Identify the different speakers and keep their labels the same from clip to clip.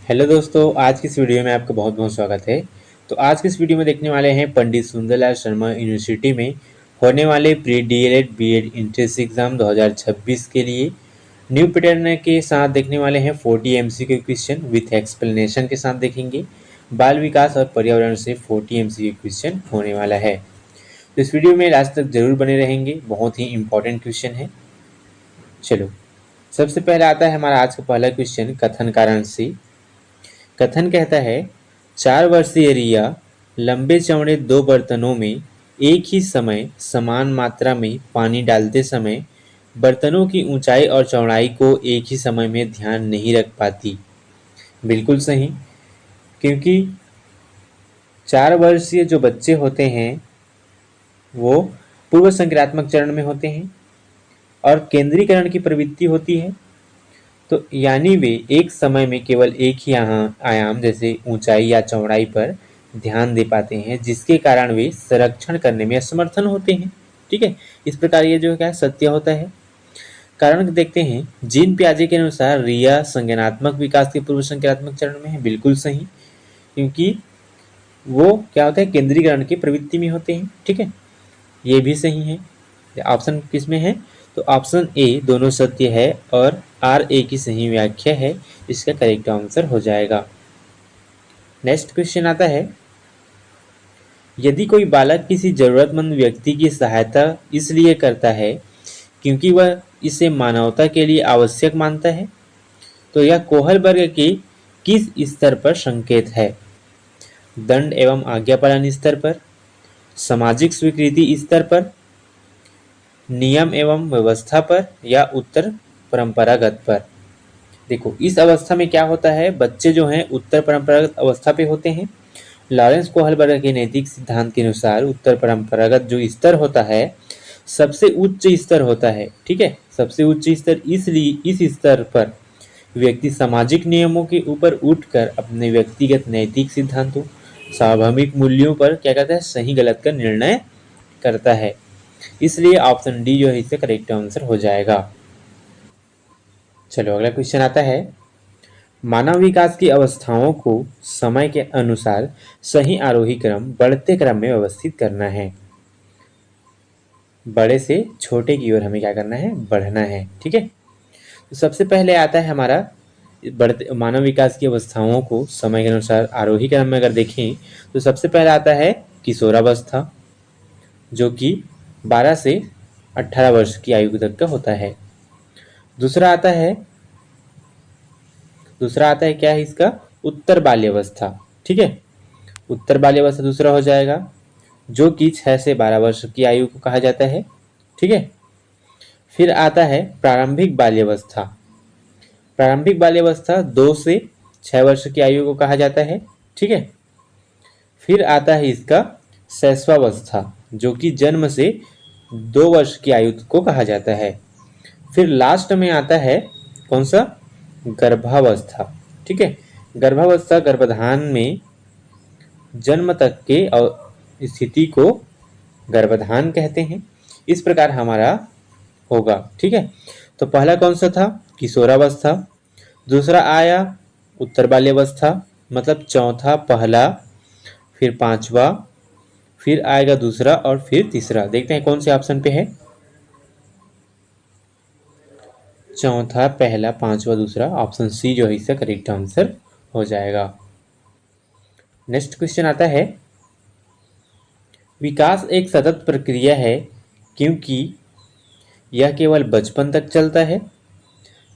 Speaker 1: Hello दोस्तों, आज की इस वीडियो में आपका बहुत बहुत स्वागत है। तो आज की इस वीडियो में देखने वाले हैं पंडित सुंदरलाल शर्मा यूनिवर्सिटी में होने वाले pre DElEd BEd entrance exam 2026 के लिए न्यू पैटर्न के साथ देखने वाले हैं 40 एमसीक्यू क्वेश्चन विथ एक्सप्लेनेशन के साथ देखेंगे। बाल विकास और पर्यावरण से 40 एमसीक्यू क्वेश्चन होने वाला है। तो इस वीडियो में लास्ट तक जरूर बने रहेंगे, बहुत ही इंपॉर्टेंट क्वेश्चन है। चलो, सबसे पहले आता है हमारा आज का पहला क्वेश्चन कथन कारण से। कथन कहता है 4 वर्षीय रिया लंबे चौड़े 2 बर्तनों में एक ही समय समान मात्रा में पानी डालते समय बर्तनों की ऊंचाई और चौड़ाई को एक ही समय में ध्यान नहीं रख पाती। बिल्कुल सही, क्योंकि 4 वर्षीय जो बच्चे होते हैं वो पूर्व संक्रियात्मक चरण में होते हैं और केंद्रीकरण की प्रवृत्ति होती है। तो यानी वे एक समय में केवल एक ही आयाम जैसे ऊंचाई या चौड़ाई पर ध्यान दे पाते हैं, जिसके कारण वे संरक्षण करने में असमर्थन होते हैं। ठीक है, इस प्रकार ये जो क्या सत्य होता है। कारण देखते हैं, जीन पियाजे के अनुसार रिया संज्ञानात्मक विकास के पूर्व संज्ञानात्मक चरण में है। बिल्कुल सही, क्योंकि वो क्या होता है केंद्रीकरण की प्रवृत्ति में होते हैं। ठीक है, ये भी सही है। ऑप्शन किस में है? तो ऑप्शन ए दोनों सत्य है और आर ए की सही व्याख्या है, इसका करेक्ट आंसर हो जाएगा। नेक्स्ट क्वेश्चन आता है, यदि कोई बालक किसी जरूरतमंद व्यक्ति की सहायता इसलिए करता है क्योंकि वह इसे मानवता के लिए आवश्यक मानता है, तो यह कोहल वर्ग के किस स्तर पर संकेत है? दंड एवं आज्ञा पालन स्तर पर, सामाजिक स्वीकृति स्तर पर, नियम एवं व्यवस्था पर, या उत्तर परंपरागत पर। देखो, इस अवस्था में क्या होता है, बच्चे जो हैं उत्तर परंपरागत अवस्था पे होते हैं। लॉरेंस कोहलबर्ग के नैतिक सिद्धांत के अनुसार उत्तर परंपरागत जो स्तर होता है सबसे उच्च स्तर होता है। ठीक है, सबसे उच्च स्तर इसलिए इस स्तर पर व्यक्ति सामाजिक नियमों के ऊपर उठकर अपने व्यक्तिगत नैतिक सिद्धांतों स्वाभाविक मूल्यों पर क्या कहता है सही गलत का निर्णय करता है। इसलिए ऑप्शन डी जो है इसका करेक्ट आंसर हो जाएगा। चलो, अगला क्वेश्चन आता है, मानव विकास की अवस्थाओं को समय के अनुसार सही आरोही क्रम बढ़ते क्रम में व्यवस्थित करना है। बड़े से छोटे की ओर हमें क्या करना है, बढ़ना है। ठीक है, तो सबसे पहले आता है हमारा बढ़ते मानव विकास की अवस्थाओं को समय के अनुसार आरोही क्रम में अगर देखें तो सबसे पहला आता है किशोरावस्था, जो कि 12 से 18 वर्ष की आयु तक का होता है। दूसरा आता है क्या है इसका, उत्तर बाल्यावस्था। ठीक है, उत्तर बाल्यावस्था दूसरा हो जाएगा, जो कि 6 से 12 वर्ष की आयु को कहा जाता है। ठीक है, फिर आता है प्रारंभिक बाल्यावस्था। प्रारंभिक बाल्यावस्था 2 से 6 वर्ष की आयु को कहा जाता है। ठीक है, फिर आता है इसका शैशवावस्था, जो कि जन्म से 2 वर्ष की आयु को कहा जाता है। फिर लास्ट में आता है कौन सा, गर्भावस्था। ठीक है, गर्भावस्था गर्भाधान में जन्म तक के स्थिति को गर्भाधान कहते हैं। इस प्रकार हमारा होगा। ठीक है, तो पहला कौन सा था, किशोरावस्था। दूसरा आया उत्तर बाल्यावस्था, मतलब चौथा पहला, फिर पांचवा, फिर आएगा दूसरा और फिर तीसरा। देखते हैं कौन से ऑप्शन पे है। चौथा पहला पांचवा दूसरा, ऑप्शन सी जो है इसका करेक्ट आंसर हो जाएगा। नेक्स्ट क्वेश्चन आता है, विकास एक सतत प्रक्रिया है क्योंकि यह केवल बचपन तक चलता है,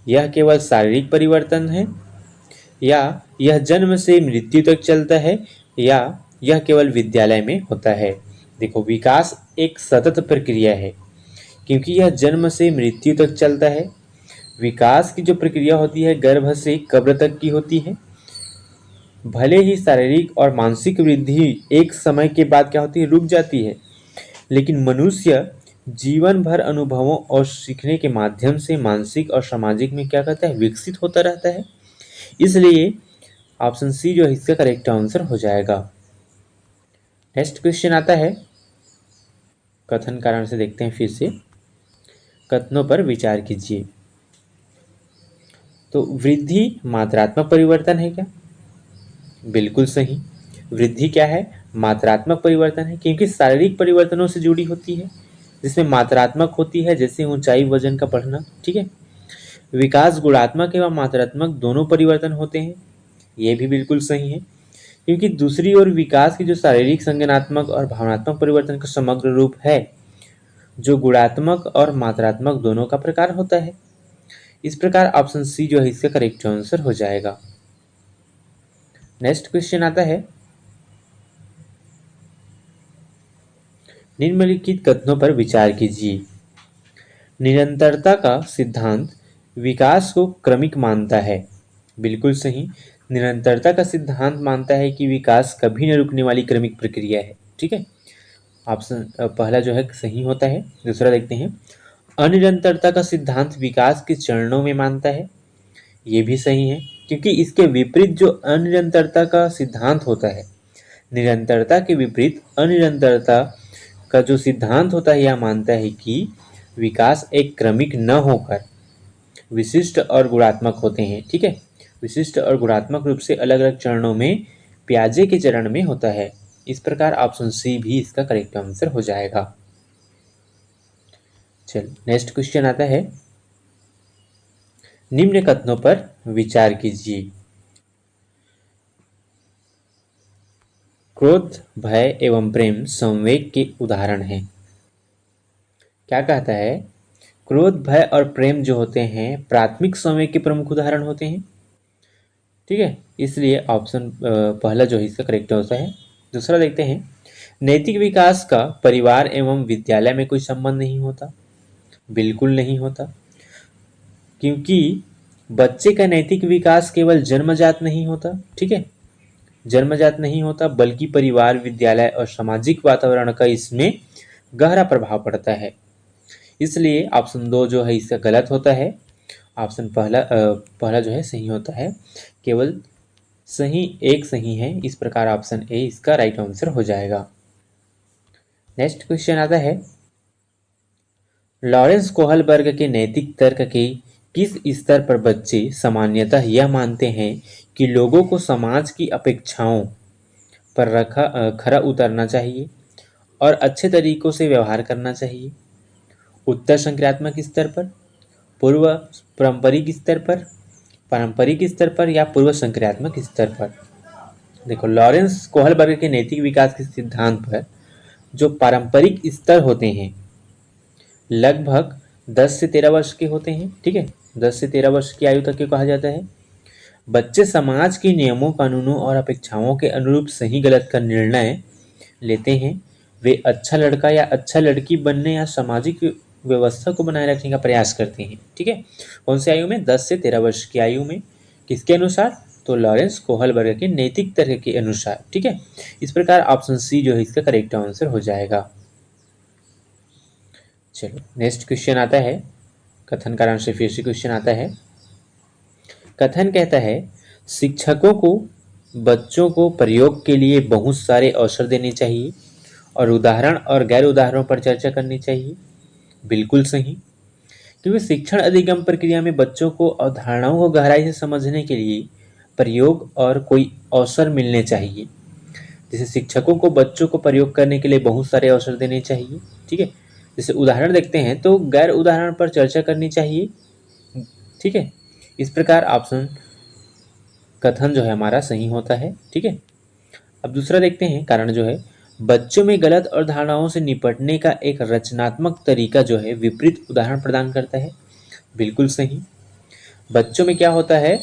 Speaker 1: यह केवल शारीरिक परिवर्तन है, या यह जन्म से मृत्यु तक चलता है, या यह केवल विद्यालय में होता है। देखो, विकास एक सतत प्रक्रिया है क्योंकि यह जन्म से मृत्यु तक चलता है। विकास की जो प्रक्रिया होती है गर्भ से कब्र तक की होती है। भले ही शारीरिक और मानसिक वृद्धि एक समय के बाद क्या होती है, रुक जाती है, लेकिन मनुष्य जीवन भर अनुभवों और सीखने के माध्यम से मानसिक और सामाजिक में क्या करता है, विकसित होता रहता है। इसलिए ऑप्शन सी जो है इसका करेक्ट आंसर हो जाएगा। नेक्स्ट क्वेश्चन आता है, कथन कारण से देखते हैं फिर से। कथनों पर विचार कीजिए। तो वृद्धि मात्रात्मक परिवर्तन है क्या? बिल्कुल सही। वृद्धि क्या है? मात्रात्मक परिवर्तन है, क्योंकि शारीरिक परिवर्तनों से जुड़ी होती है, जिसमें मात्रात्मक होती है, जैसे ऊंचाई, वजन का बढ़ना। ठीक है। विकास गुणात्मक एवं मात्रात्मक दोनों परिवर्तन होते हैं, ये भी बिल्कुल सही है, क्योंकि दूसरी ओर विकास की जो शारीरिक, संज्ञानात्मक और भावनात्मक परिवर्तन का समग्र रूप है, जो गुणात्मक और मात्रात्मक दोनों का प्रकार होता है। इस प्रकार ऑप्शन सी जो है इसका करेक्ट आंसर हो जाएगा। नेक्स्ट क्वेश्चन आता है, निम्नलिखित कथनों पर विचार कीजिए। निरंतरता का सिद्धांत विकास को क्रमिक मानता है। बिल्कुल सही। निरंतरता का सिद्धांत मानता है कि विकास कभी न रुकने वाली क्रमिक प्रक्रिया है। ठीक है। ऑप्शन पहला जो है सही होता है। दूसरा देखते हैं, अनिरंतरता का सिद्धांत विकास के चरणों में मानता है। ये भी सही है, क्योंकि इसके विपरीत जो अनिरंतरता का सिद्धांत होता है, निरंतरता के विपरीत अनिरंतरता का जो सिद्धांत होता है, यह मानता है कि विकास एक क्रमिक न होकर विशिष्ट और गुणात्मक होते हैं। ठीक है। विशिष्ट और गुणात्मक रूप से अलग अलग चरणों में प्याजे के चरण में होता है। इस प्रकार ऑप्शन सी भी इसका करेक्ट आंसर हो जाएगा। चल नेक्स्ट क्वेश्चन आता है, निम्न कथनों पर विचार कीजिए। क्रोध, भय एवं प्रेम संवेग के उदाहरण हैं। क्या कहता है? क्रोध, भय और प्रेम जो होते हैं प्राथमिक संवेग के प्रमुख उदाहरण होते हैं। ठीक है। इसलिए ऑप्शन पहला जो है इसका करेक्ट आंसर है। दूसरा देखते हैं, नैतिक विकास का परिवार एवं विद्यालय में कोई संबंध नहीं होता। बिल्कुल नहीं होता, क्योंकि बच्चे का नैतिक विकास केवल जन्मजात नहीं होता। ठीक है। जन्मजात नहीं होता, बल्कि परिवार, विद्यालय और सामाजिक वातावरण का इसमें गहरा प्रभाव पड़ता है। इसलिए ऑप्शन दो जो है इसका गलत होता है। ऑप्शन पहला जो है सही होता है। केवल सही एक सही है। इस प्रकार ऑप्शन ए इसका राइट आंसर हो जाएगा। नेक्स्ट क्वेश्चन आता है, लॉरेंस कोहलबर्ग के नैतिक तर्क के किस स्तर पर बच्चे सामान्यतः यह मानते हैं कि लोगों को समाज की अपेक्षाओं पर खरा उतरना चाहिए और अच्छे तरीकों से व्यवहार करना चाहिए? उत्तर संक्रियात्मक स्तर पर, पूर्व पारंपरिक स्तर पर या पूर्व संक्रियात्मक स्तर पर? देखो, लॉरेंस कोहलबर्ग के नैतिक विकास के सिद्धांत पर जो पारंपरिक स्तर होते हैं लगभग 10 से 13 वर्ष के होते हैं। ठीक है। 10 से 13 वर्ष की आयु तक के कहा जाता है। बच्चे समाज के नियमों, कानूनों और अपेक्षाओं के अनुरूप सही गलत का निर्णय लेते हैं। वे अच्छा लड़का या अच्छा लड़की बनने या सामाजिक व्यवस्था को बनाए रखने का प्रयास करते हैं। ठीक है। कौन सी आयु में? 10 से 13 वर्ष की आयु में। किसके अनुसार? तो लॉरेंस कोहलबर्ग के नैतिक तर्क के अनुसार। ठीक है। इस प्रकार ऑप्शन सी जो है इसका करेक्ट आंसर हो जाएगा। चलो नेक्स्ट क्वेश्चन आता है, कथन कारण से फिर से क्वेश्चन आता है। कथन कहता है, शिक्षकों को बच्चों को प्रयोग के लिए बहुत सारे अवसर देने चाहिए और उदाहरण और गैर उदाहरणों पर चर्चा करनी चाहिए। बिल्कुल सही, क्योंकि शिक्षण अधिगम प्रक्रिया में बच्चों को अवधारणाओं को गहराई से समझने के लिए प्रयोग और कोई अवसर मिलने चाहिए। जैसे शिक्षकों को बच्चों को प्रयोग करने के लिए बहुत सारे अवसर देने चाहिए। ठीक है। जैसे उदाहरण देखते हैं तो गैर उदाहरण पर चर्चा करनी चाहिए। ठीक है। इस प्रकार ऑप्शन कथन जो है हमारा सही होता है। ठीक है। अब दूसरा देखते हैं, कारण जो है, बच्चों में गलत और धारणाओं से निपटने का एक रचनात्मक तरीका जो है विपरीत उदाहरण प्रदान करता है। बिल्कुल सही। बच्चों में क्या होता है,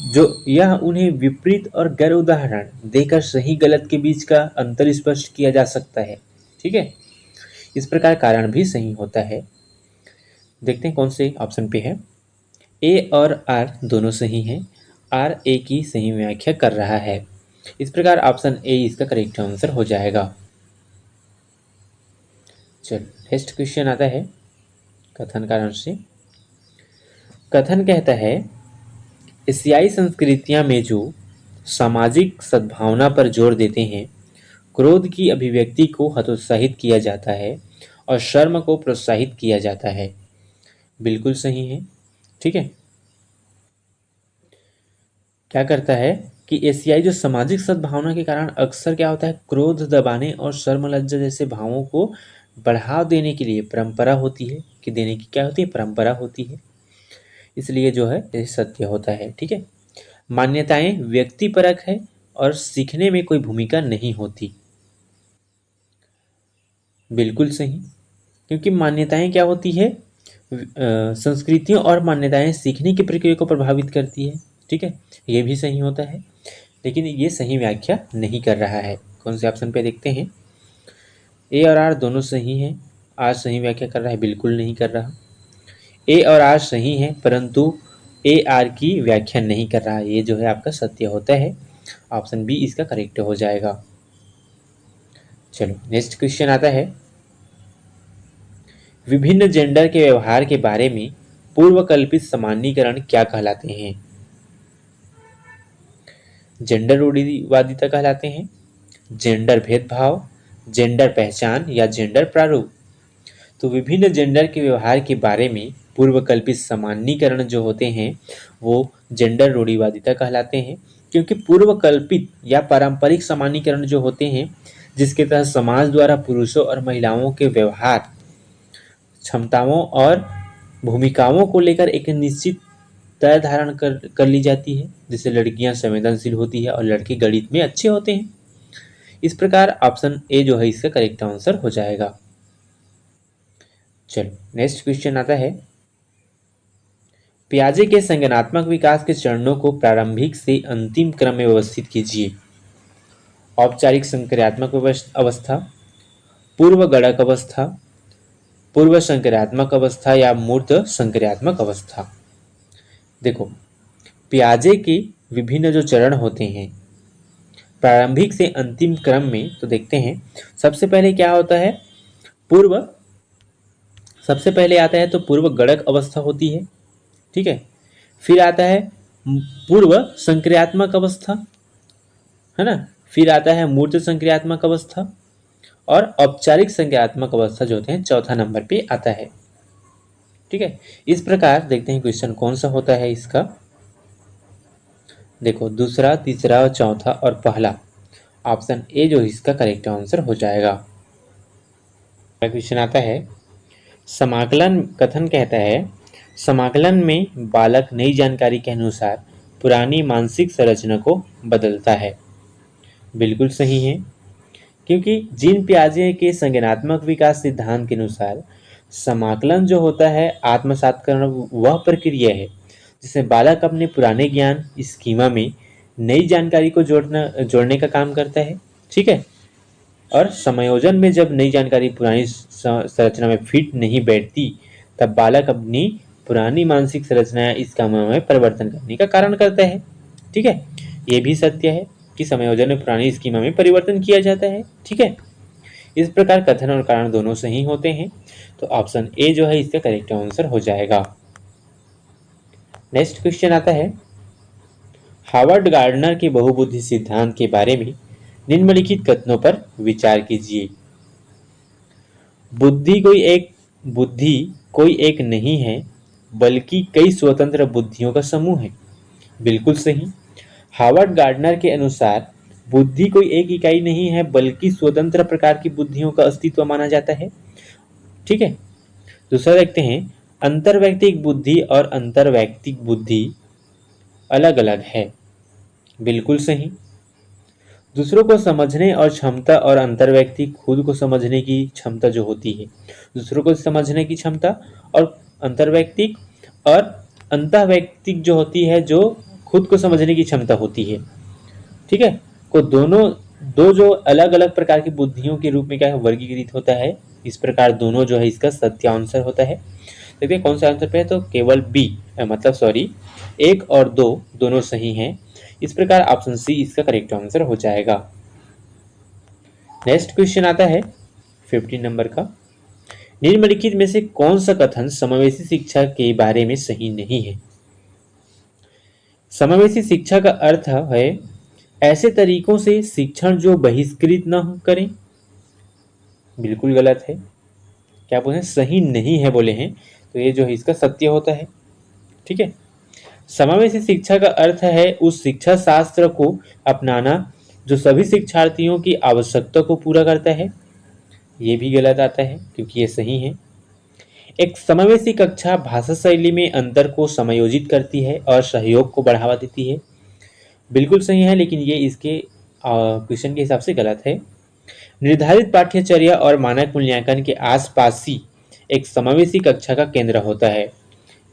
Speaker 1: जो यह उन्हें विपरीत और गैर उदाहरण देकर सही गलत के बीच का अंतर स्पष्ट किया जा सकता है। ठीक है। इस प्रकार कारण भी सही होता है। देखते हैं कौन से ऑप्शन पे है। ए और आर दोनों सही हैं। आर ए की सही व्याख्या कर रहा है। इस प्रकार ऑप्शन ए इसका करेक्ट आंसर हो जाएगा। चल नेक्स्ट क्वेश्चन आता है, कथन कारण से। कथन कहता है, एशियाई संस्कृतियां में जो सामाजिक सद्भावना पर जोर देते हैं, क्रोध की अभिव्यक्ति को हतोत्साहित किया जाता है और शर्म को प्रोत्साहित किया जाता है। बिल्कुल सही है। ठीक है। क्या करता है कि एशियाई जो सामाजिक सद्भावना के कारण अक्सर क्या होता है, क्रोध दबाने और शर्म लज्जा जैसे भावों को बढ़ावा देने के लिए परंपरा होती है, कि देने की क्या होती है, परंपरा होती है। इसलिए जो है ये सत्य होता है। ठीक है। मान्यताएं व्यक्तिपरक है और सीखने में कोई भूमिका नहीं होती। बिल्कुल सही। क्योंकि मान्यताएं क्या होती है, संस्कृतियों और मान्यताएं सीखने की प्रक्रिया को प्रभावित करती है। ठीक है, ये भी सही होता है, लेकिन ये सही व्याख्या नहीं कर रहा है। कौन से ऑप्शन पे देखते हैं। ए और आर दोनों सही हैं। आर सही व्याख्या कर रहा है, बिल्कुल नहीं कर रहा। ए और आर सही है, परंतु ए आर की व्याख्या नहीं कर रहा है। ये जो है आपका सत्य होता है। ऑप्शन बी इसका करेक्ट हो जाएगा। चलो नेक्स्ट क्वेश्चन आता है, विभिन्न जेंडर के व्यवहार के बारे में पूर्वकल्पित सामान्यीकरण क्या कहलाते हैं। जेंडर रूढ़िवादिता कहलाते हैं, जेंडर भेदभाव, जेंडर पहचान या जेंडर प्रारूप। तो विभिन्न जेंडर के व्यवहार के बारे में पूर्वकल्पित सामान्यीकरण जो होते हैं वो जेंडर रूढ़िवादिता कहलाते हैं। क्योंकि पूर्वकल्पित या पारंपरिक सामान्यीकरण जो होते हैं जिसके तहत समाज द्वारा पुरुषों और महिलाओं के व्यवहार, क्षमताओं और भूमिकाओं को लेकर एक निश्चित तय धारण कर ली जाती है। जैसे लड़कियां संवेदनशील होती है और लड़के गणित में अच्छे होते हैं। इस प्रकार ऑप्शन ए जो है इसका करेक्ट आंसर हो जाएगा। चलो नेक्स्ट क्वेश्चन आता है, पियाजे के संज्ञानात्मक विकास के चरणों को प्रारंभिक से अंतिम क्रम में व्यवस्थित कीजिए। औपचारिक संक्रियात्मक अवस्था, पूर्व गणक अवस्था, पूर्व संक्रियात्मक अवस्था या मूर्त संक्रियात्मक अवस्था। देखो, पियाजे के विभिन्न जो चरण होते हैं प्रारंभिक से अंतिम क्रम में, तो देखते हैं सबसे पहले क्या होता है, पूर्व, सबसे पहले आता है तो पूर्व गणक अवस्था होती है। ठीक है, फिर आता है पूर्व संक्रियात्मक अवस्था, है ना, फिर आता है मूर्त संक्रियात्मक अवस्था और औपचारिक संक्रियात्मक अवस्था जो होते हैं चौथा नंबर पे आता है। ठीक है, इस प्रकार देखते हैं क्वेश्चन कौन सा होता है इसका। देखो, दूसरा, तीसरा, चौथा और पहला, ऑप्शन ए जो इसका करेक्ट आंसर हो जाएगा। क्वेश्चन आता है, समाकलन कथन कहता है, समाकलन में बालक नई जानकारी के अनुसार पुरानी मानसिक संरचना को बदलता है। बिल्कुल सही है। क्योंकि जीन पियाजे के संज्ञानात्मक विकास सिद्धांत के अनुसार समाकलन जो होता है आत्मसात करना वह प्रक्रिया है जिसमें बालक अपने पुराने ज्ञान स्कीमा में नई जानकारी को जोड़ने का काम करता है। ठीक है, और समायोजन में जब नई जानकारी पुरानी संरचना में फिट नहीं बैठती तब बालक अपनी पुरानी मानसिक संरचना इस काम में परिवर्तन करने का कारण करता है। ठीक है, ये भी सत्य है कि समायोजन में पुरानी स्कीमा में परिवर्तन किया जाता है। ठीक है, इस प्रकार कथन और कारण दोनों सही होते हैं, तो ऑप्शन ए जो है इसका करेक्ट आंसर हो जाएगा। नेक्स्ट क्वेश्चन आता है, हार्वर्ड गार्डनर के बहुबुद्धि सिद्धांत के बारे में निम्नलिखित कथनों पर विचार कीजिए। बुद्धि कोई एक नहीं है बल्कि कई स्वतंत्र बुद्धियों का समूह है। बिल्कुल सही। हार्वर्ड गार्डनर के अनुसार बुद्धि कोई एक इकाई नहीं है बल्कि स्वतंत्र प्रकार की बुद्धियों का अस्तित्व माना जाता है। ठीक है, दूसरा देखते हैं, अंतर्वैयक्तिक बुद्धि और अंतर्वैयक्तिक बुद्धि अलग अलग है। बिल्कुल सही। दूसरों को समझने और क्षमता और अंतर्वैयक्तिक खुद को समझने की क्षमता जो होती है, दूसरों को समझने की क्षमता और अंतर्वैयक्तिक और अंतःवैयक्तिक जो होती है जो खुद को समझने की क्षमता होती है। ठीक है, को दोनों दो जो अलग अलग प्रकार की बुद्धियों के रूप में क्या है वर्गीकृत होता है। इस प्रकार दोनों जो है इसका सत्य आंसर होता है। देखिए कौन सा आंसर पे है, तो केवल बी, मतलब सॉरी, एक और दो दोनों सही हैं। इस प्रकार ऑप्शन सी इसका करेक्ट आंसर हो जाएगा। नेक्स्ट क्वेश्चन आता है 15 नंबर का, निम्नलिखित में से कौन सा कथन समावेशी शिक्षा के बारे में सही नहीं है। समावेशी शिक्षा का अर्थ है ऐसे तरीकों से शिक्षण जो बहिष्कृत न करें। बिल्कुल गलत है। क्या बोले, सही नहीं है बोले हैं, तो ये जो है इसका सत्य होता है। ठीक है, समावेशी शिक्षा का अर्थ है उस शिक्षा शास्त्र को अपनाना जो सभी शिक्षार्थियों की आवश्यकता को पूरा करता है। ये भी गलत आता है क्योंकि ये सही है। एक समावेशी कक्षा भाषा शैली में अंतर को समायोजित करती है और सहयोग को बढ़ावा देती है। बिल्कुल सही है, लेकिन ये इसके क्वेश्चन के हिसाब से गलत है। निर्धारित पाठ्यचर्या और मानक मूल्यांकन के आसपास ही एक समावेशी कक्षा का केंद्र होता है।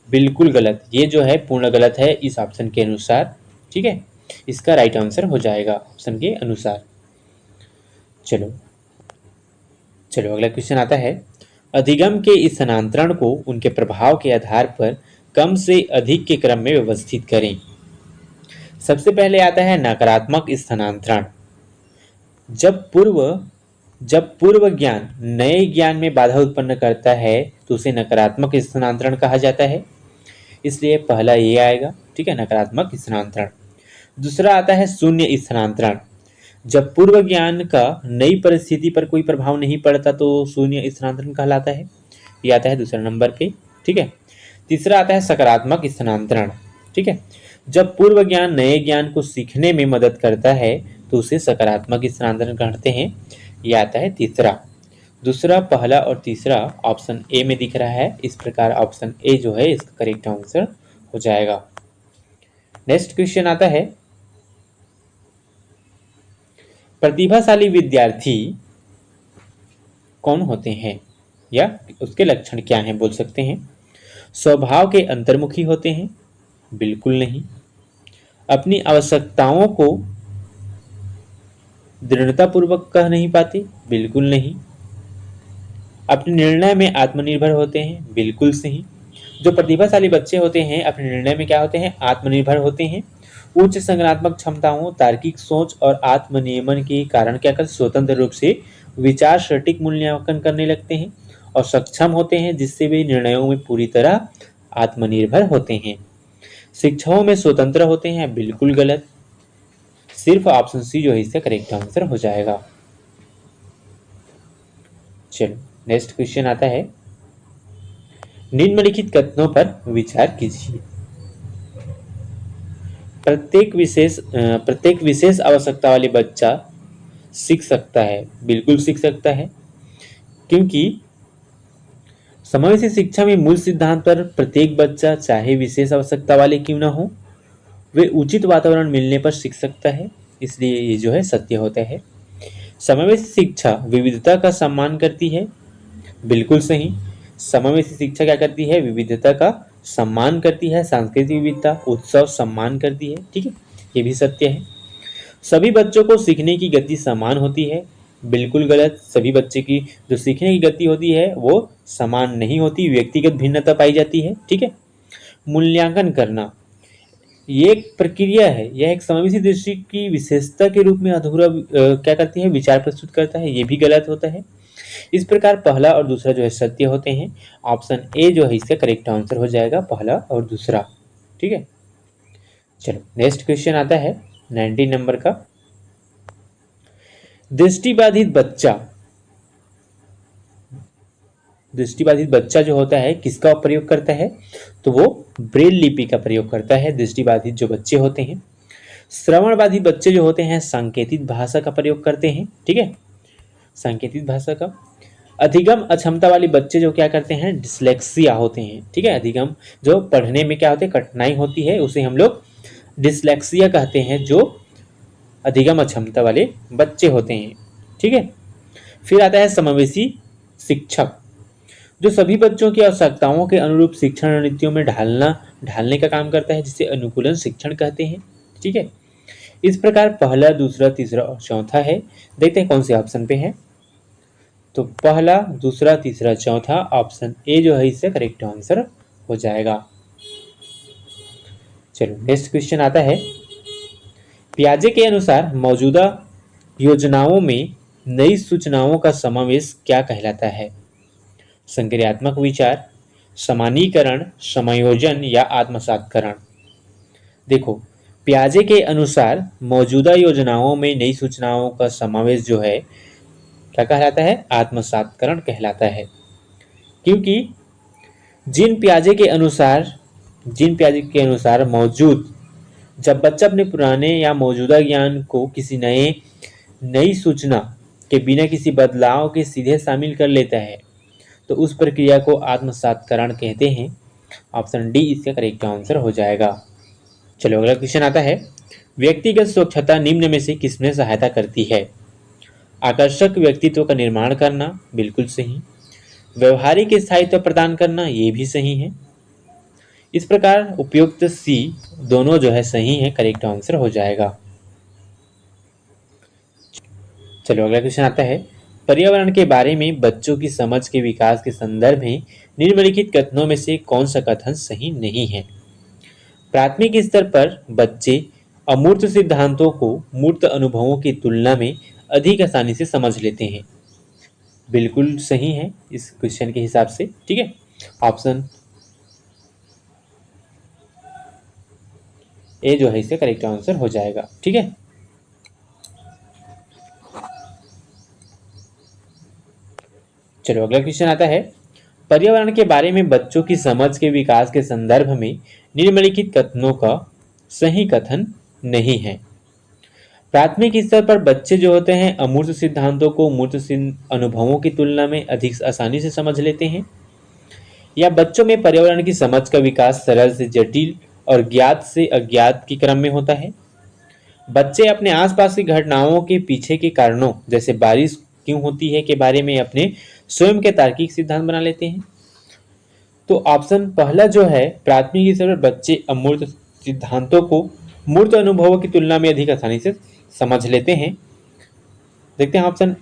Speaker 1: बिल्कुल गलत, ये जो है पूर्ण गलत है इस ऑप्शन के अनुसार। ठीक है, इसका राइट आंसर हो जाएगा ऑप्शन के अनुसार। चलो चलो अगला क्वेश्चन आता है, अधिगम के स्थानांतरण को उनके प्रभाव के आधार पर कम से अधिक के क्रम में व्यवस्थित करें। सबसे पहले आता है नकारात्मक स्थानांतरण। जब पूर्व ज्ञान नए ज्ञान में बाधा उत्पन्न करता है तो उसे नकारात्मक स्थानांतरण कहा जाता है, इसलिए पहला ये आएगा। ठीक है, नकारात्मक स्थानांतरण। दूसरा आता है शून्य स्थानांतरण। जब पूर्व ज्ञान का नई परिस्थिति पर कोई प्रभाव नहीं पड़ता तो शून्य स्थानांतरण कहलाता है। ये आता है दूसरा नंबर पे। ठीक है, तीसरा आता है सकारात्मक स्थानांतरण। ठीक है, जब पूर्व ज्ञान नए ज्ञान को सीखने में मदद करता है तो उसे सकारात्मक स्थानांतरण कहते हैं। यह आता है तीसरा। दूसरा, पहला और तीसरा ऑप्शन ए में दिख रहा है, इस प्रकार ऑप्शन ए जो है इसका करेक्ट आंसर हो जाएगा। नेक्स्ट क्वेश्चन आता है, प्रतिभाशाली विद्यार्थी कौन होते हैं या उसके लक्षण क्या हैं बोल सकते हैं। स्वभाव के अंतर्मुखी होते हैं, बिल्कुल नहीं। अपनी आवश्यकताओं को दृढ़तापूर्वक कह नहीं पाते, बिल्कुल नहीं। अपने निर्णय में आत्मनिर्भर होते हैं, बिल्कुल सही। जो प्रतिभाशाली बच्चे होते हैं अपने निर्णय में क्या होते हैं, आत्मनिर्भर होते हैं। उच्च संज्ञानात्मक क्षमताओं, तार्किक सोच और आत्मनियमन के कारण क्या कर स्वतंत्र रूप से विचार सटीक मूल्यांकन करने लगते हैं और सक्षम होते हैं, जिससे वे निर्णयों में पूरी तरह आत्मनिर्भर होते हैं। शिक्षाओं में स्वतंत्र होते हैं, बिल्कुल गलत। सिर्फ ऑप्शन सी जो है इसका करेक्ट आंसर हो जाएगा। चलो नेक्स्ट क्वेश्चन आता है, निम्नलिखित कथनों पर विचार कीजिए। प्रत्येक विशेष आवश्यकता वाले बच्चा सीख सकता है, बिल्कुल सीख सकता है, क्योंकि समावेशी शिक्षा में मूल सिद्धांत पर प्रत्येक बच्चा चाहे विशेष आवश्यकता वाले क्यों न हो वे उचित वातावरण मिलने पर सीख सकता है, इसलिए ये जो है सत्य होता है। समावेशी शिक्षा विविधता का सम्मान करती है, बिल्कुल सही। समावेशी शिक्षा क्या करती है, विविधता का सम्मान करती है, सांस्कृतिक विविधता, उत्सव सम्मान करती है। ठीक है, ये भी सत्य है। सभी बच्चों को सीखने की गति समान होती है, बिल्कुल गलत। सभी बच्चे की जो सीखने की गति होती है वो समान नहीं होती, व्यक्तिगत भिन्नता पाई जाती है। ठीक है, मूल्यांकन करना ये एक प्रक्रिया है, यह एक समावेशी दृष्टि की विशेषता के रूप में अधूरा क्या करती है, विचार प्रस्तुत करता है, ये भी गलत होता है। इस प्रकार पहला और दूसरा जो है सत्य होते हैं। ऑप्शन ए जो है इसका करेक्ट आंसर हो जाएगा, पहला और दूसरा। ठीक है, चलो नेक्स्ट क्वेश्चन आता है 19 नंबर का। दृष्टिबाधित बच्चा जो होता है किसका प्रयोग करता है, तो वो ब्रेल लिपि का प्रयोग करता है। दृष्टिबाधित जो बच्चे होते हैं। श्रवण बाधित बच्चे जो होते हैं सांकेतिक भाषा का प्रयोग करते हैं। ठीक है, सांकेतिक भाषा का। अधिगम अक्षमता वाले बच्चे जो क्या करते हैं, डिसलेक्सिया होते हैं। ठीक है, अधिगम जो पढ़ने में क्या होते हैं, कठिनाई होती है, उसे हम लोग डिसलेक्सिया कहते हैं, जो अधिगम अक्षमता वाले बच्चे होते हैं। ठीक है, फिर आता है समावेशी शिक्षक, जो सभी बच्चों की आवश्यकताओं के अनुरूप शिक्षण रणनीतियों में ढालने का काम करता है, जिसे अनुकूलन शिक्षण कहते हैं। ठीक है, इस प्रकार पहला, दूसरा, तीसरा और चौथा है। देखते हैं कौन से ऑप्शन पे है। तो पहला, दूसरा, तीसरा, चौथा, ऑप्शन ए जो है इससे करेक्ट आंसर हो जाएगा। चलो नेक्स्ट क्वेश्चन आता है, पियाजे के अनुसार मौजूदा योजनाओं में नई सूचनाओं का समावेश क्या कहलाता है। संक्रियात्मक विचार, समानीकरण, समायोजन या आत्मसातकरण। देखो, पियाजे के अनुसार मौजूदा योजनाओं में नई सूचनाओं का समावेश जो है क्या कहलाता है, आत्मसातकरण कहलाता है। क्योंकि जीन पियाजे के अनुसार जीन पियाजे के अनुसार मौजूद जब बच्चा अपने पुराने या मौजूदा ज्ञान को किसी नई सूचना के बिना किसी बदलाव के सीधे शामिल कर लेता है तो उस प्रक्रिया को आत्मसातकरण कहते हैं। ऑप्शन डी इसका करेक्ट आंसर हो जाएगा। चलो अगला क्वेश्चन आता है, व्यक्तिगत स्वच्छता निम्न में से किसमें सहायता करती है? आकर्षक व्यक्तित्व का निर्माण करना, बिल्कुल सही। व्यवहारिक स्थायित्व प्रदान करना, ये भी सही है। इस प्रकार उपयुक्त सी दोनों जो है सही है, करेक्ट आंसर हो जाएगा। चलो अगला क्वेश्चन आता है, पर्यावरण के बारे में बच्चों की समझ के विकास के संदर्भ में निम्नलिखित कथनों में से कौन सा कथन सही नहीं है? प्राथमिक स्तर पर बच्चे अमूर्त सिद्धांतों को मूर्त अनुभवों की तुलना में अधिक आसानी से समझ लेते हैं, बिल्कुल सही है इस क्वेश्चन के हिसाब से। ठीक है, ऑप्शन ए जो है इसका करेक्ट आंसर हो जाएगा। ठीक है, चलो अगला क्वेश्चन आता है, पर्यावरण के बारे में बच्चों की समझ के विकास के संदर्भ में निम्नलिखित कथनों का सही कथन नहीं है। प्राथमिक स्तर पर बच्चे जो होते हैं अमूर्त सिद्धांतों को मूर्त अनुभवों की तुलना में अधिक आसानी से समझ लेते हैं, या बच्चों में पर्यावरण की समझ का विकास सरल से जटिल और ज्ञात से अज्ञात के क्रम में होता है। बच्चे अपने आसपास की घटनाओं के पीछे के कारणों जैसे बारिश क्यों होती है के बारे में अपने स्वयं के तार्किक सिद्धांत बना लेते हैं। तो ऑप्शन पहला जो है, प्राथमिक स्तर पर बच्चे अमूर्त सिद्धांतों को मूर्त अनुभवों की तुलना में अधिक आसानी से समझ लेते हैं। देखते हैं ऑप्शन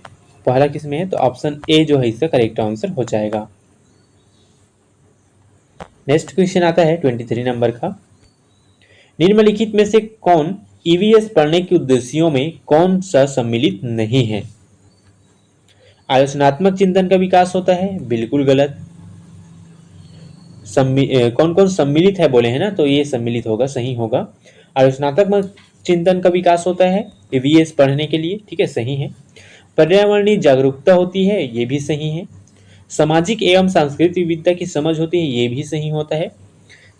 Speaker 1: पहला किस में है, तो ऑप्शन ए जो है इसका करेक्ट आंसर हो जाएगा। नेक्स्ट क्वेश्चन आता है 23 नंबर का, निम्नलिखित में से कौन ईवीएस पढ़ने के उद्देश्यों में कौन सा सम्मिलित नहीं है? आलोचनात्मक चिंतन का विकास होता है, बिल्कुल गलत। कौन कौन सम्मिलित है बोले हैं ना, तो ये सम्मिलित होगा, सही होगा। आलोचनात्मक चिंतन का विकास होता है ईवीएस पढ़ने के लिए, ठीक है, सही है। पर्यावरणीय जागरूकता होती है, ये भी सही है। सामाजिक एवं सांस्कृतिक विविधता की समझ होती है, ये भी सही होता है।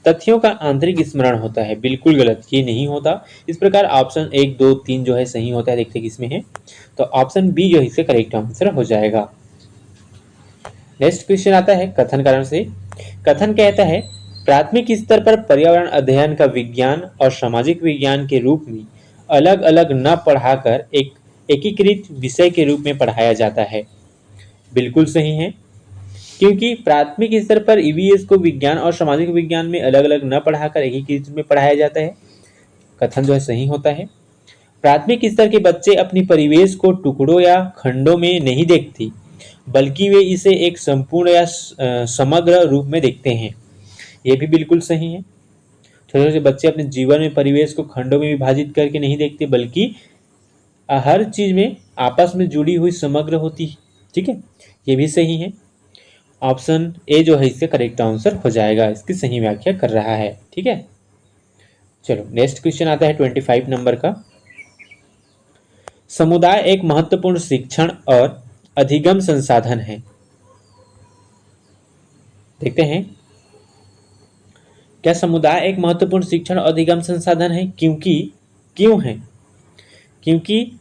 Speaker 1: तथ्यों का आंतरिक स्मरण होता है, बिल्कुल गलत, ये नहीं होता। इस प्रकार ऑप्शन 1, 2, 3 जो है सही होता है। देखते हैं किसमें है, तो ऑप्शन बी जो है इसका करेक्ट आंसर हो जाएगा। नेक्स्ट क्वेश्चन आता है कथन कारण से। कथन कहता है, प्राथमिक स्तर पर पर्यावरण अध्ययन का विज्ञान और सामाजिक विज्ञान के रूप में अलग अलग न पढ़ाकर एक एकीकृत विषय के रूप में पढ़ाया जाता है, बिल्कुल सही है। क्योंकि प्राथमिक स्तर पर ईवीएस को विज्ञान और सामाजिक विज्ञान में अलग अलग न पढ़ाकर एकीकृत में पढ़ाया जाता है, कथन जो है सही होता है। प्राथमिक स्तर के बच्चे अपनी परिवेश को टुकड़ों या खंडों में नहीं देखते, बल्कि वे इसे एक संपूर्ण या समग्र रूप में देखते हैं, ये भी बिल्कुल सही है। छोटे छोटे बच्चे अपने जीवन में परिवेश को खंडों में विभाजित करके नहीं देखते, बल्कि हर चीज में आपस में जुड़ी हुई समग्र होती है, ठीक है, ये भी सही है। ऑप्शन ए जो है इसका करेक्ट आंसर हो जाएगा, इसकी सही व्याख्या कर रहा है, ठीक है। चलो नेक्स्ट क्वेश्चन आता है 25 नंबर का, समुदाय एक महत्वपूर्ण शिक्षण और अधिगम संसाधन है। देखते हैं, क्या समुदाय एक महत्वपूर्ण शिक्षण और अधिगम संसाधन है? क्यों है? क्योंकि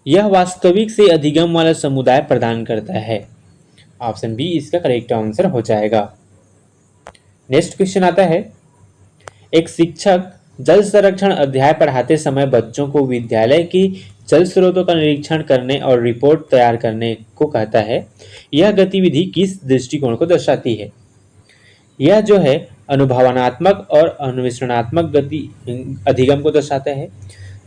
Speaker 1: यह वास्तविक से अधिगम वाला समुदाय प्रदान करता है। ऑप्शन बी इसका करेक्ट आंसर हो जाएगा। नेक्स्ट क्वेश्चन आता है, एक शिक्षक जल संरक्षण अध्याय पढ़ाते समय बच्चों को विद्यालय की जल स्रोतों का निरीक्षण करने और रिपोर्ट तैयार करने को कहता है। यह गतिविधि किस दृष्टिकोण को दर्शाती है? यह जो है अनुभवनात्मक और अन्वेषणात्मक गति अधिगम को दर्शाता है।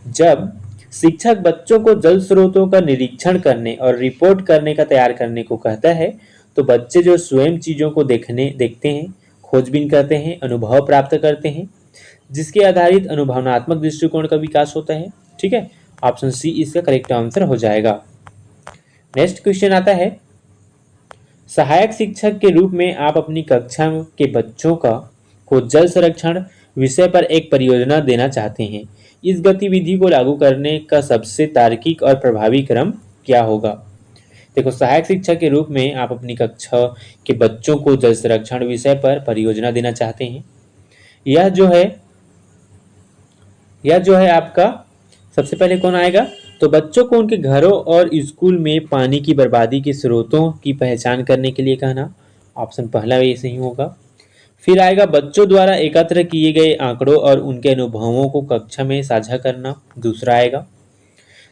Speaker 1: जब शिक्षक बच्चों को जल स्रोतों का निरीक्षण करने और रिपोर्ट करने का तैयार करने को कहता है, तो बच्चे जो स्वयं चीजों को देखते हैं, खोजबीन करते हैं, अनुभव प्राप्त करते हैं, जिसके आधारित अनुभवनात्मक दृष्टिकोण का विकास होता है, ठीक है। ऑप्शन सी इसका करेक्ट आंसर हो जाएगा। नेक्स्ट क्वेश्चन आता है, सहायक शिक्षक के रूप में आप अपनी कक्षा के बच्चों को जल संरक्षण विषय पर एक परियोजना देना चाहते हैं। इस गतिविधि को लागू करने का सबसे तार्किक और प्रभावी क्रम क्या होगा? देखो, सहायक शिक्षक के रूप में आप अपनी कक्षा के बच्चों को जल संरक्षण विषय पर परियोजना देना चाहते हैं। यह जो है यह जो है आपका सबसे पहले कौन आएगा? तो बच्चों को उनके घरों और स्कूल में पानी की बर्बादी के स्रोतों की पहचान करने के लिए कहना। ऑप्शन पहला ये सही होगा। फिर आएगा बच्चों द्वारा एकत्र किए गए आंकड़ों और उनके अनुभवों को कक्षा में साझा करना। दूसरा आएगा।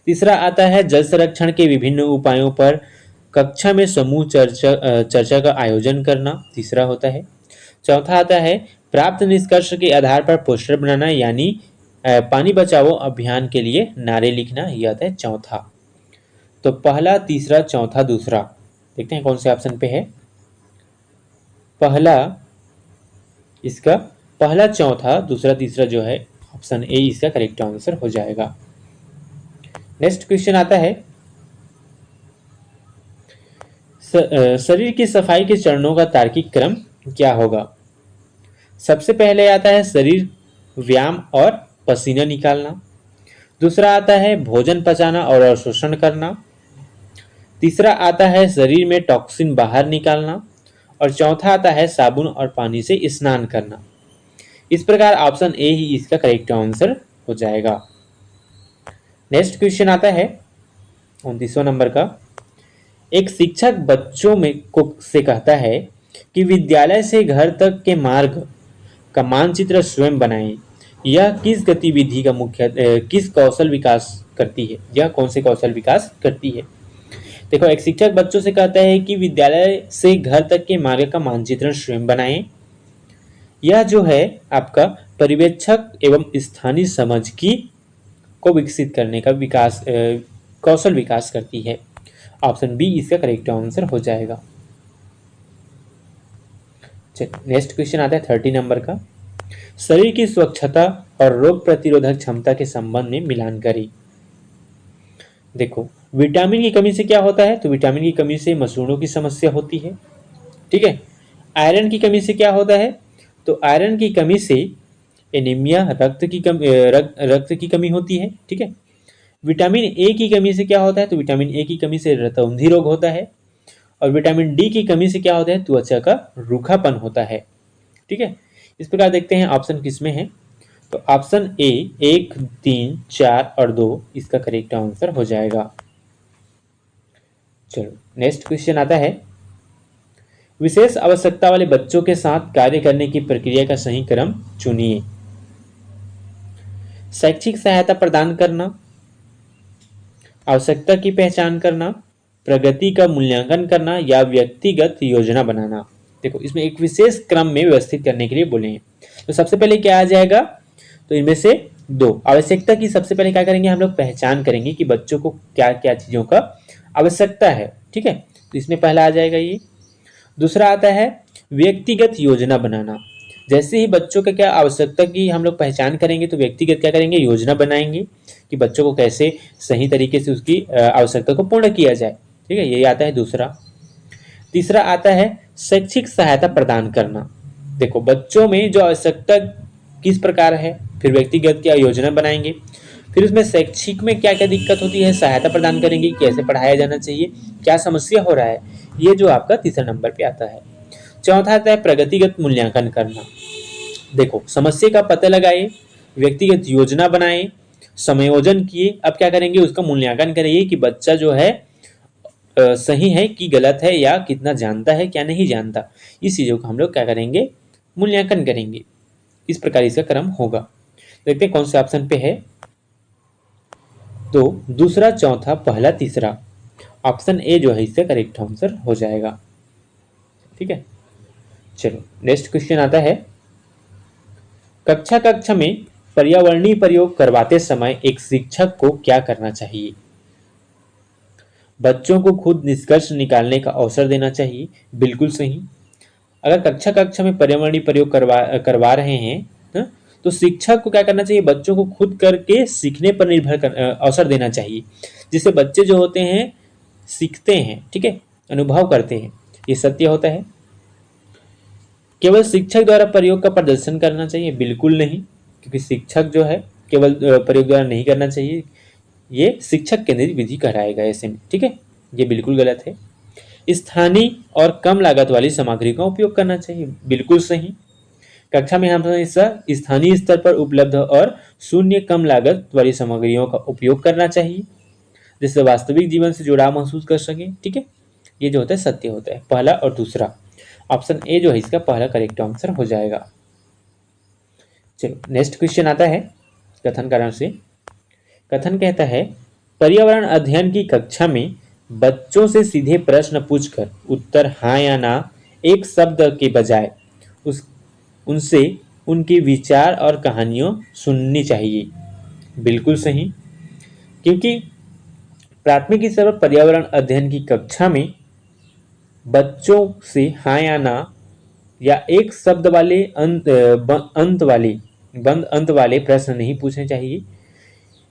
Speaker 1: तीसरा आता है जल संरक्षण के विभिन्न उपायों पर कक्षा में समूह चर्चा का आयोजन करना। तीसरा होता है। चौथा आता है प्राप्त निष्कर्ष के आधार पर पोस्टर बनाना, यानी पानी बचाओ अभियान के लिए नारे लिखना। यह आता है चौथा। तो पहला, तीसरा, चौथा, दूसरा, देखते हैं कौन से ऑप्शन पे है। पहला, इसका पहला, चौथा, दूसरा, तीसरा जो है ऑप्शन ए इसका करेक्ट आंसर हो जाएगा। नेक्स्ट क्वेश्चन आता है शरीर की सफाई के चरणों का तार्किक क्रम क्या होगा? सबसे पहले आता है शरीर व्यायाम और पसीना निकालना। दूसरा आता है भोजन पचाना और अवशोषण करना। तीसरा आता है शरीर में टॉक्सिन बाहर निकालना। और चौथा आता है साबुन और पानी से स्नान करना। इस प्रकार ऑप्शन ए ही इसका करेक्ट आंसर हो जाएगा। नेक्स्ट क्वेश्चन आता है 29वां नंबर का। एक शिक्षक बच्चों में को से कहता है कि विद्यालय से घर तक के मार्ग का मानचित्र स्वयं बनाएं। यह किस गतिविधि का किस कौशल विकास करती है? यह कौन से कौशल विकास करती है? देखो, एक शिक्षक बच्चों से कहता है कि विद्यालय से घर तक के मार्ग का मानचित्रण स्वयं बनाएं। यह जो है आपका पर्यवेक्षक एवं स्थानीय समझ की को विकसित करने का कौशल विकास करती है। ऑप्शन बी इसका करेक्ट आंसर हो जाएगा। नेक्स्ट क्वेश्चन आता है 30 नंबर का। शरीर की स्वच्छता और रोग प्रतिरोधक क्षमता के संबंध में मिलान करें। देखो, विटामिन की कमी से क्या होता है? तो विटामिन की कमी से मसूड़ों की समस्या होती है। ठीक है। आयरन की कमी से क्या होता है? तो आयरन की कमी से एनीमिया, रक्त की कमी होती है। ठीक है। विटामिन ए की कमी से क्या होता है? तो विटामिन ए की कमी से रतौंधी रोग होता है। और विटामिन डी की कमी से क्या होता है? त्वचा का रूखापन होता है। ठीक है। इस प्रकार देखते हैं ऑप्शन किसमें है। तो ऑप्शन ए 1, 3, 4 और 2 इसका करेक्ट आंसर हो जाएगा। चलो, नेक्स्ट क्वेश्चन आता है विशेष आवश्यकता वाले बच्चों के साथ कार्य करने की प्रक्रिया का सही क्रम चुनिए। शैक्षिक सहायता प्रदान करना, आवश्यकता की पहचान करना, प्रगति का मूल्यांकन करना या व्यक्तिगत योजना बनाना। देखो, इसमें एक विशेष क्रम में व्यवस्थित करने के लिए बोले हैं। तो सबसे पहले क्या आ जाएगा? तो इनमें से दो। आवश्यकता की सबसे पहले क्या करेंगे? हम लोग पहचान करेंगे कि बच्चों को क्या क्या चीजों का आवश्यकता है। ठीक है। तो इसमें पहला आ जाएगा ये। दूसरा आता है व्यक्तिगत योजना बनाना। जैसे ही बच्चों का क्या आवश्यकता की हम लोग पहचान करेंगे तो व्यक्तिगत क्या करेंगे? योजना बनाएंगे कि बच्चों को कैसे सही तरीके से उसकी आवश्यकता को पूर्ण किया जाए। ठीक है, यही आता है दूसरा। तीसरा आता है शैक्षिक सहायता प्रदान करना। देखो, बच्चों में जो आवश्यकता किस प्रकार है, फिर व्यक्तिगत क्या योजना बनाएंगे, फिर उसमें शैक्षिक में क्या क्या दिक्कत होती है, सहायता प्रदान करेंगे, कैसे पढ़ाया जाना चाहिए, क्या समस्या हो रहा है, ये जो आपका तीसरा नंबर पे आता है। चौथा आता है प्रगतिगत मूल्यांकन करना। देखो, समस्या का पता लगाए, व्यक्तिगत योजना बनाए, समायोजन किए, अब क्या करेंगे? उसका मूल्यांकन करेंगे कि बच्चा जो है सही है कि गलत है, या कितना जानता है क्या नहीं जानता। इस चीज़ों का हम लोग क्या करेंगे? मूल्यांकन करेंगे। इस प्रकार इसका क्रम होगा। देखते हैं कौन से ऑप्शन पे है। तो दूसरा, चौथा, पहला, तीसरा, ऑप्शन ए जो है इसका करेक्ट आंसर हो जाएगा। ठीक है। चलो, नेक्स्ट क्वेश्चन आता है कक्षा में पर्यावरणीय प्रयोग करवाते समय एक शिक्षक को क्या करना चाहिए? बच्चों को खुद निष्कर्ष निकालने का अवसर देना चाहिए। बिल्कुल सही। अगर कक्षा में पर्यावरणीय प्रयोग करवा रहे हैं तो शिक्षक को क्या करना चाहिए? बच्चों को खुद करके सीखने पर अवसर देना चाहिए, जिससे बच्चे जो होते हैं सीखते हैं। ठीक है, अनुभव करते हैं। ये सत्य होता है। केवल शिक्षक द्वारा प्रयोग का प्रदर्शन करना चाहिए? बिल्कुल नहीं, क्योंकि शिक्षक जो है केवल प्रयोग द्वारा नहीं करना चाहिए। ये शिक्षक केंद्रित विधि कहलाएगा ऐसे में। ठीक है, ये बिल्कुल गलत है। स्थानीय और कम लागत वाली सामग्री का उपयोग करना चाहिए। बिल्कुल सही। कक्षा में हम स्थानीय स्तर पर उपलब्ध और शून्य कम लागत वाली सामग्रियों का उपयोग करना चाहिए, जिससे वास्तविक जीवन से जुड़ाव महसूस कर सके। ठीक है, ये जो होता है सत्य होता है, पहला और दूसरा। ऑप्शन ए जो है इसका पहला करेक्ट आंसर हो जाएगा। चलो नेक्स्ट क्वेश्चन आता है कथन कारण से। कथन कहता है, पर्यावरण अध्ययन की कक्षा में बच्चों से सीधे प्रश्न पूछकर उत्तर हाँ या ना एक शब्द के बजाय उनसे उनके विचार और कहानियों सुननी चाहिए। बिल्कुल सही, क्योंकि प्राथमिक स्तर पर पर्यावरण अध्ययन की कक्षा में बच्चों से हाँ या ना या एक शब्द वाले बंद अंत वाले प्रश्न नहीं पूछने चाहिए।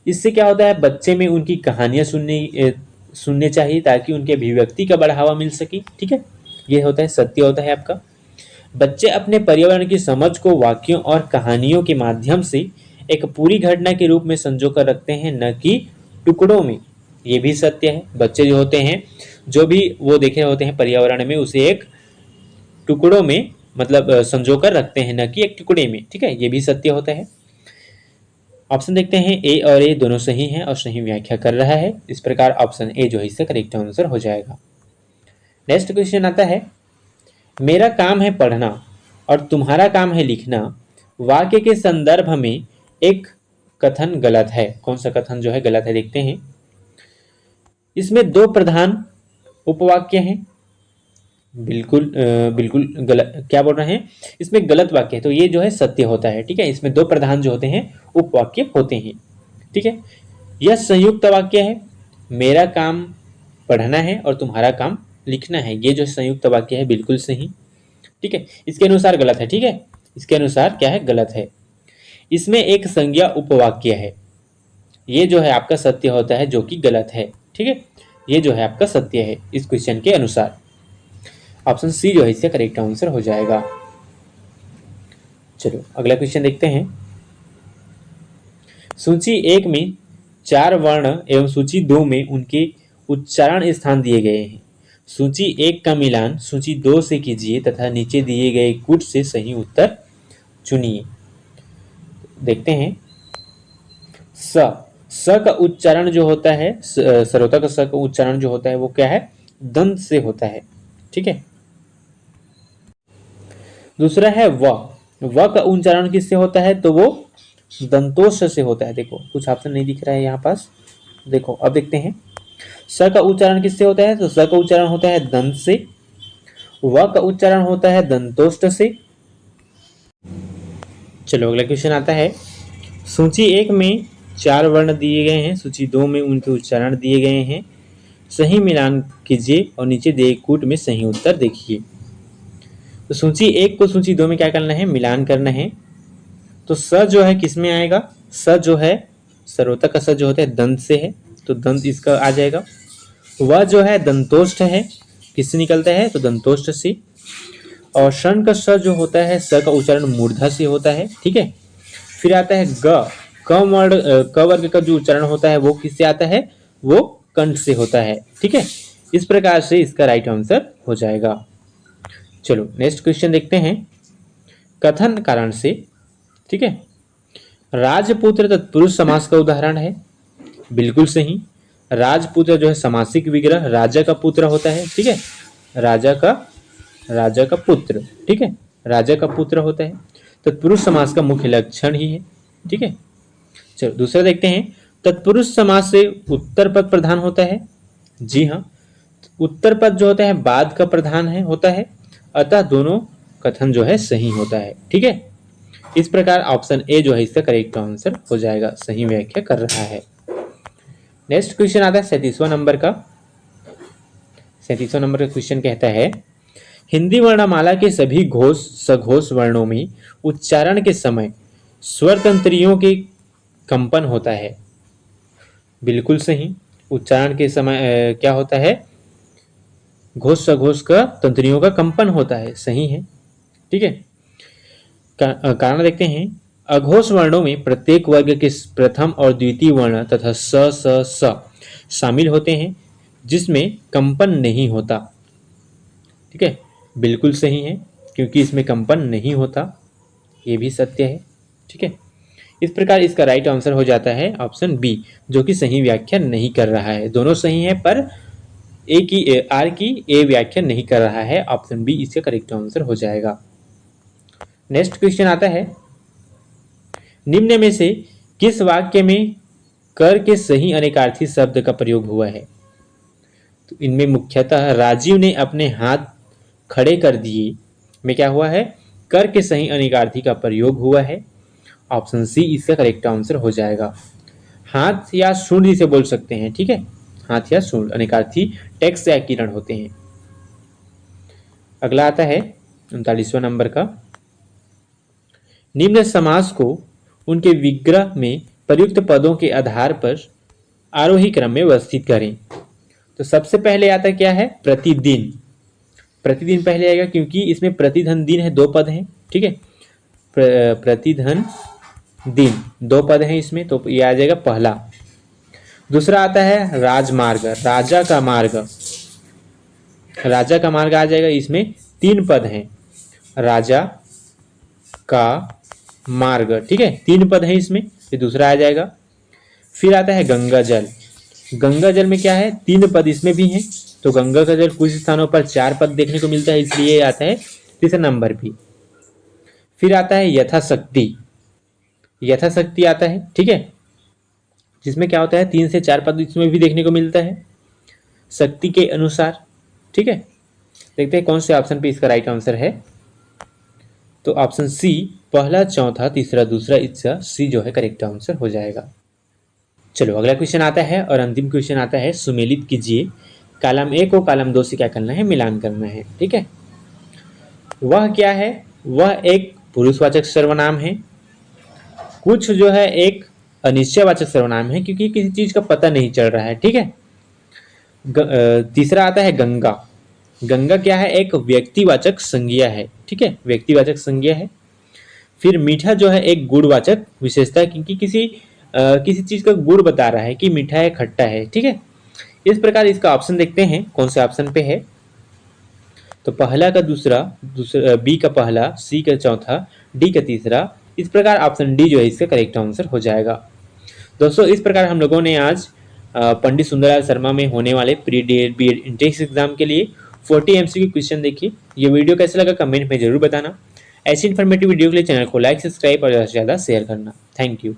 Speaker 1: इससे क्या होता है, बच्चे में उनकी कहानियां सुनने चाहिए ताकि उनके अभिव्यक्ति का बढ़ावा मिल सके। ठीक है, ये होता है सत्य होता है आपका। बच्चे अपने पर्यावरण की समझ को वाक्यों और कहानियों के माध्यम से एक पूरी घटना के रूप में संजो कर रखते हैं, न कि टुकड़ों में। ये भी सत्य है। बच्चे जो होते हैं, जो भी वो देखे होते हैं पर्यावरण में, उसे एक टुकड़ों में मतलब संजो कर रखते हैं, न कि एक टुकड़े में। ठीक है, ये भी सत्य होता है। ऑप्शन देखते हैं, ए और ए दोनों सही हैं और सही व्याख्या कर रहा है। इस प्रकार ऑप्शन ए जो है इसका करेक्ट आंसर हो जाएगा। नेक्स्ट क्वेश्चन आता है, मेरा काम है पढ़ना और तुम्हारा काम है लिखना वाक्य के संदर्भ में एक कथन गलत है। कौन सा कथन जो है गलत है देखते हैं। इसमें दो प्रधान उपवाक्य हैं। बिल्कुल बिल्कुल गलत, क्या बोल रहे हैं, इसमें गलत वाक्य है, तो ये जो है सत्य होता है। ठीक है, इसमें दो प्रधान जो होते हैं उपवाक्य होते हैं। ठीक है, यह संयुक्त वाक्य है, मेरा काम पढ़ना है और तुम्हारा काम लिखना है। ये जो संयुक्त वाक्य है बिल्कुल सही। ठीक है, इसके अनुसार गलत है। ठीक है, इसके अनुसार क्या है, गलत है। इसमें एक संज्ञा उपवाक्य है, ये जो है आपका सत्य होता है, जो कि गलत है। ठीक है, ये जो है आपका सत्य है इस क्वेश्चन के अनुसार। ऑप्शन सी जो है इसका करेक्ट आंसर हो जाएगा। चलो अगला क्वेश्चन देखते हैं। सूची 1 में 4 वर्ण एवं सूची 2 में उनके उच्चारण स्थान दिए गए हैं। सूची 1 का मिलान सूची 2 से कीजिए तथा नीचे दिए गए कूट से सही उत्तर चुनिए। देखते हैं, स का उच्चारण जो होता है, सरोता का स का उच्चारण जो होता है वो क्या है, दंत से होता है। ठीक है, दूसरा है व का उच्चारण किससे होता है, तो वो दंतोष से होता है। देखो कुछ ऑप्शन नहीं दिख रहा है यहाँ पास, देखो अब देखते हैं। स का उच्चारण किससे होता है, तो स का उच्चारण होता है दंत से, व का उच्चारण होता है दंतोष्ट से। चलो अगला क्वेश्चन आता है, सूची 1 में 4 वर्ण दिए गए हैं, सूची 2 में उनके उच्चारण दिए गए हैं, सही मिलान कीजिए और नीचे दिए कूट में सही उत्तर देखिए। तो सूची 1 को सूची 2 में क्या करना है, मिलान करना है। तो स जो है किस में आएगा, स जो है सरोता का स जो होता है दंत से है, तो दंत इसका आ जाएगा। वह जो है दंतोष्ठ है, किससे निकलता है, तो दंतोष्ठ से। और षण का स जो होता है, स का उच्चारण मूर्धा से होता है। ठीक है, फिर आता है ग, क वर्ग का जो उच्चारण होता है वो किससे आता है, वो कंठ से होता है। ठीक है, इस प्रकार से इसका राइट आंसर हो जाएगा। चलो नेक्स्ट क्वेश्चन देखते हैं कथन कारण से। ठीक है, राजपुत्र तत्पुरुष समास का उदाहरण है। बिल्कुल सही, राजपुत्र जो है समासिक विग्रह राजा का पुत्र होता है। ठीक है, राजा का पुत्र, ठीक है, राजा का पुत्र होता है। तत्पुरुष समास का मुख्य लक्षण ही है। ठीक है, चलो दूसरा देखते हैं, तत्पुरुष समास से उत्तर पद प्रधान होता है। जी हाँ, उत्तर पद जो होता है बाद का प्रधान है होता है, अतः दोनों कथन जो है सही होता है। ठीक है, इस प्रकार ऑप्शन ए जो है इसका करेक्ट आंसर हो जाएगा, सही व्याख्या कर रहा है। नेक्स्ट क्वेश्चन आता है 37वां नंबर का। 37वां नंबर का क्वेश्चन कहता है, हिंदी वर्णमाला के सभी घोष सघोष वर्णों में उच्चारण के समय स्वर तंत्रियों के कंपन होता है। बिल्कुल सही, उच्चारण के समय क्या होता है, घोष सघोष का तंत्रियों का कंपन होता है। सही है। ठीक है, कारण देखते हैं, अघोष वर्णों में प्रत्येक वर्ग के प्रथम और द्वितीय वर्ण तथा स स स शामिल होते हैं जिसमें कंपन नहीं होता। ठीक है, बिल्कुल सही है, क्योंकि इसमें कंपन नहीं होता। ये भी सत्य है। ठीक है, इस प्रकार इसका राइट आंसर हो जाता है ऑप्शन बी, जो कि सही व्याख्या नहीं कर रहा है। दोनों सही है पर ए की आर की ए व्याख्या नहीं कर रहा है। ऑप्शन बी इसका करेक्ट आंसर हो जाएगा। नेक्स्ट क्वेश्चन आता है, निम्न में से किस वाक्य में कर के सही अनेकार्थी शब्द का प्रयोग हुआ है? तो इनमें मुख्यतः राजीव ने अपने हाथ खड़े कर दिए में क्या हुआ है? कर के सही अनेकार्थी का प्रयोग हुआ है। ऑप्शन सी इसका करेक्ट आंसर हो जाएगा। हाथ या सूंड जिसे बोल सकते हैं। ठीक है, हाथ या सूंड अनेकार्थी टेक्स्ट या किरण होते हैं। अगला आता है 39वां नंबर का, निम्न समास को उनके विग्रह में प्रयुक्त पदों के आधार पर आरोही क्रम में व्यवस्थित करें। तो सबसे पहले आता क्या है? प्रतिदिन। प्रतिदिन पहले आएगा क्योंकि इसमें प्रतिधन दिन है, दो पद हैं। ठीक है, प्रतिधन दिन दो पद हैं इसमें, तो ये आ जाएगा पहला। दूसरा आता है राजमार्ग, राजा का मार्ग, राजा का मार्ग आ जाएगा, इसमें तीन पद हैं, राजा का मार्ग। ठीक है, तीन पद हैं इसमें, ये दूसरा आ जाएगा। फिर आता है गंगा जल, गंगा जल में क्या है? तीन पद इसमें भी हैं, तो गंगा का जल कुछ स्थानों पर चार पद देखने को मिलता है, इसलिए आता है तीसरा नंबर भी। फिर आता है यथाशक्ति, यथाशक्ति आता है। ठीक है, जिसमें क्या होता है? तीन से चार पद इसमें भी देखने को मिलता है, शक्ति के अनुसार। ठीक है, देखते हैं कौन से ऑप्शन पे इसका राइट आंसर है। तो ऑप्शन सी, पहला, चौथा, तीसरा, दूसरा, इसका सी जो है करेक्ट आंसर हो जाएगा। चलो अगला क्वेश्चन आता है और अंतिम क्वेश्चन आता है, सुमेलित कीजिए, कॉलम ए को कॉलम 2 से क्या करना है? मिलान करना है। ठीक है, वह क्या है? वह एक पुरुषवाचक सर्वनाम है, कुछ जो है एक अनिश्चयवाचक सर्वनाम है क्योंकि किसी चीज का पता नहीं चल रहा है। ठीक है, तीसरा आता है गंगा, गंगा क्या है? एक व्यक्तिवाचक संज्ञा है। ठीक है, व्यक्तिवाचक संज्ञा है। फिर मीठा जो है एक गुणवाचक विशेषता है क्योंकि किसी चीज का गुण बता रहा है कि मीठा है, खट्टा है। ठीक है, इस प्रकार इसका ऑप्शन देखते हैं कौन से ऑप्शन पे है। तो पहला का दूसरा, बी का पहला, सी का चौथा, डी का तीसरा, इस प्रकार ऑप्शन डी जो है इसका करेक्ट आंसर हो जाएगा। दोस्तों इस प्रकार हम लोगों ने आज पंडित सुंदरलाल शर्मा में होने वाले pre DEd BEd entrance exam के लिए 40 एमसीक्यू क्वेश्चन देखिए। ये वीडियो कैसा लगा कमेंट में जरूर बताना। ऐसी इन्फॉर्मेटिव वीडियो के लिए चैनल को लाइक, सब्सक्राइब और ज़्यादा से ज़्यादा शेयर करना। Thank you.